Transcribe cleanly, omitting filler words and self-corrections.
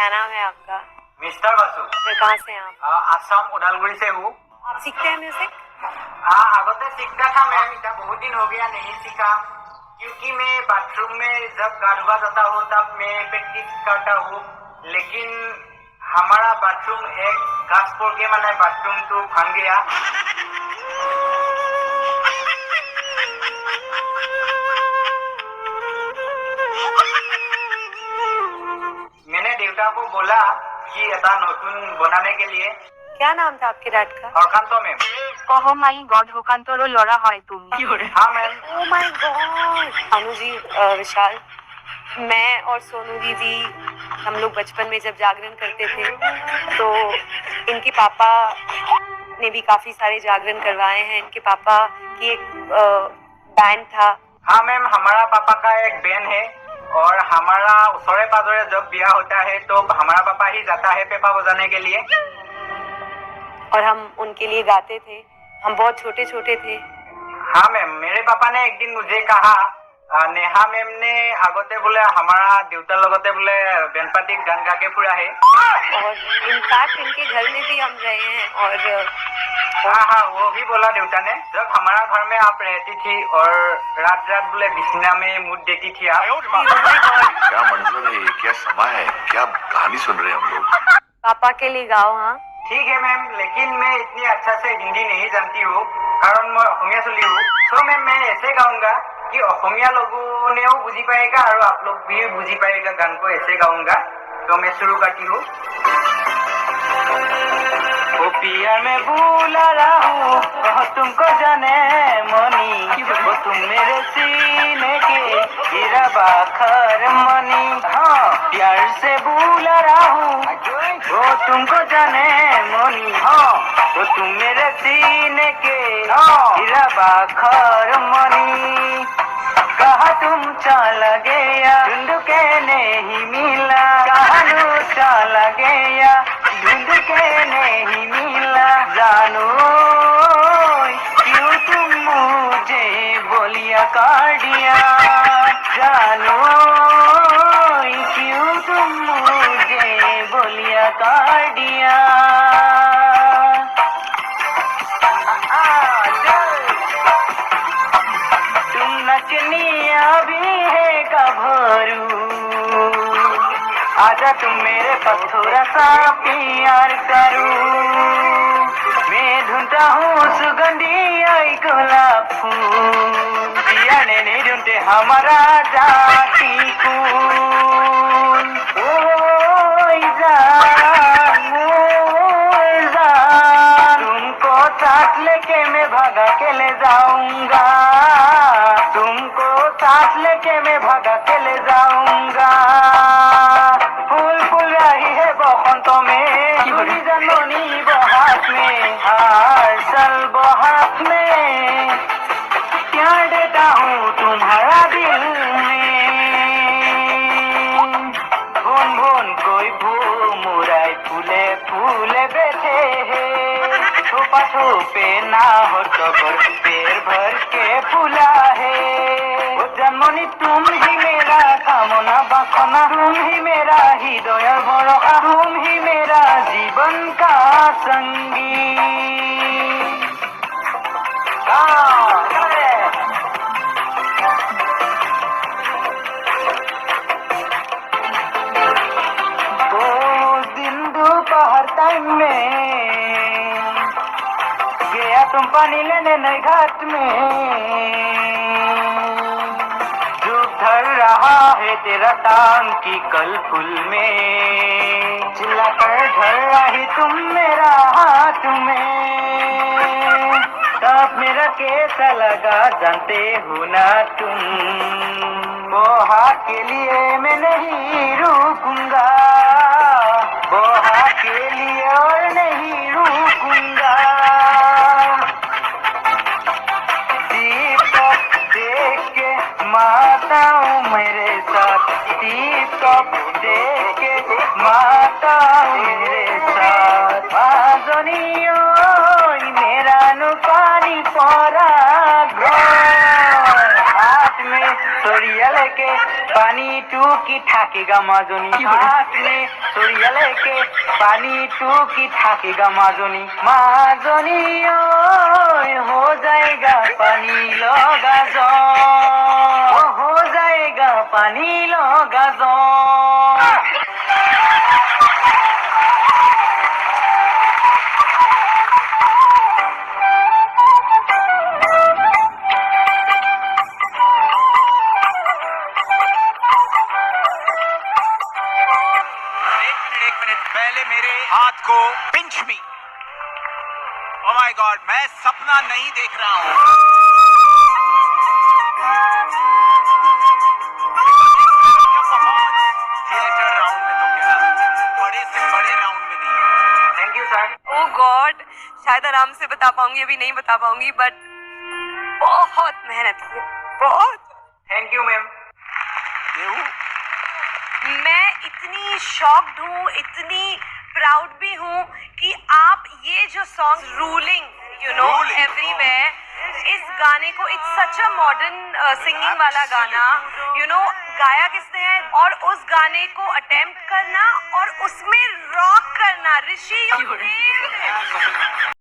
क्या नाम है आपका? मिस्टर बसु। कहाँ से हैं आप? आसाम उदालगुड़ी से हूँ। आप सीखते हैं म्यूजिक? आगोते सीखता था मैम, इतना बहुत दिन हो गया नहीं सीखा, क्योंकि मैं बाथरूम में जब गाढ़वा जाता हूँ तब मैं प्रैक्टिस करता हूँ, लेकिन हमारा बाथरूम एक घास पोड़ के माने बाथरूम तो भांग गया। मैंने देवता को बोला कि ऐसा नतून बनाने के लिए। क्या नाम था आपके डैड का? Harkant ma'am. Oh my god, होकांतरो लड़ा है तुम। हाँ ma'am. Oh my god. Bhanu ji, Vishal, मैं और सोनू दीदी हम लोग बचपन में जब जागरण करते थे तो इनके पापा ने भी काफी सारे जागरण करवाए हैं। इनके पापा की एक बैंड था। हाँ मैम, हमारा पापा का एक बैंड है और हमारा सोरे पाजोरे जब ब्याह होता है तो हमारा पापा ही जाता है पेपा बजाने के लिए और हम उनके लिए गाते थे। हम बहुत छोटे छोटे थे। हाँ मैम, मेरे पापा ने एक दिन मुझे कहा, नेहा मैम ने आगोते बोले हमारा देवता लगते बोले बेनपाती गान गा के पूरा है। और इनफैक्ट इनके घर में भी हम रहे हैं। और हाँ, वो भी बोला देवता ने, जब हमारा घर में आप रहती थी और रात रात बोले बिस्ना में मुझ देती थी आप। क्या मंजर है, क्या समा है, क्या कहानी सुन रहे हैं हम लोग। पापा के लिए गाओ। हाँ ठीक है मैम, लेकिन मैं इतनी अच्छा से हिंदी नहीं जानती हूँ कारण मैं असमिया सुली हूँ। तो मैम मैं ऐसे गाऊंगा कि असमिया लोगों ने वो बुझी पाएगा और आप लोग भी बुझी पाएगा गान को, ऐसे गाऊंगा। तो मैं शुरू करती हूँ। ओ पिया मैं भूला रहा हूँ तुमको जाने मनी, वो तुम मेरे सीने के हीरा बाखर मनी। हाँ, प्यार से भूला रहा हूँ वो तुमको जाने मनी। हाँ, वो तुम मेरे सीने के हीरा बाखर मनी। कहा तुम चला गया ढूंढ के नहीं मिला, कहानू चला गया ढूंढ के नहीं मिला। जानू क्यों तुम मुझे बोलिया कर दिया, जानू क्यों तुम मुझे बोलिया कर दिया। तुम नचनी अभी है गभरू, आजा तुम मेरे पास थोड़ा सा प्यार करूं। मैं ढूंढता हूँ सुगंधी आई गुलाब फूल, पिया ने नहीं ढूंढते हमारा जाती फूल। ओ जान, तुमको साथ लेके मैं भागा के ले जाऊंगा, तुमको साथ लेके मैं भागा के ले जाऊंगा। फूल फूल रही है बसंतों में, चूड़ी जनोनी बहात में, हर साल बहात में प्यार देता हूँ तुम्हारा दिल में। भून भून कोई मुराई फूले फूले बैठे है, छुपा छुपे ना हो तो पेड़ भर के फूला है। वो जन्मनी तुम ही मेरा कामना बासना, तुम ही मेरा हृदय भरोसा, तुम ही मेरा जीवन का संगी। उस दिन दोपहर टाइम में गया तुम पानी लेने नई घाट में, ढल रहा है तेरा टांग की कल फुल में, चिल्लाकर ढल रही तुम मेरा हाथ में। तब मेरा कैसा लगा जानते हो ना तुम, वो हाथ के लिए मैं नहीं रुकूंगा, वो हाथ के लिए और नहीं रुकूंगा। देख के माता मेरे साथ, टीप देख के माता मेरे साथ, बाजनियो मेरा नुपानी परा घर, हाथ में तोरिया लेके पानी टूकी ठाकेगा माजोनी हाथ में चोरिया लेके पानी टूकी ठाकेगा माजोनी माजोनी ओए हो जाएगा पानी लगा जो हो जाएगा पानी लगा जो एक मिनट पहले मेरे हाथ को pinch me. Oh my God, मैं सपना नहीं देख रहा हूँ। थिएटर राउंड में तो क्या, बड़े से बड़े राउंड में नहीं। Thank you sir oh god, शायद आराम से बता पाऊंगी, अभी नहीं बता पाऊंगी, बट बहुत मेहनत की, बहुत। थैंक यू मैम मैं इतनी शॉक्ड हूँ, इतनी प्राउड भी हूँ कि आप ये जो song ruling you know everywhere, इस गाने को, it's such a modern singing वाला गाना, यू नो गाया किसने है, और उस गाने को अटेम्प्ट करना और उसमें रॉक करना, ऋषि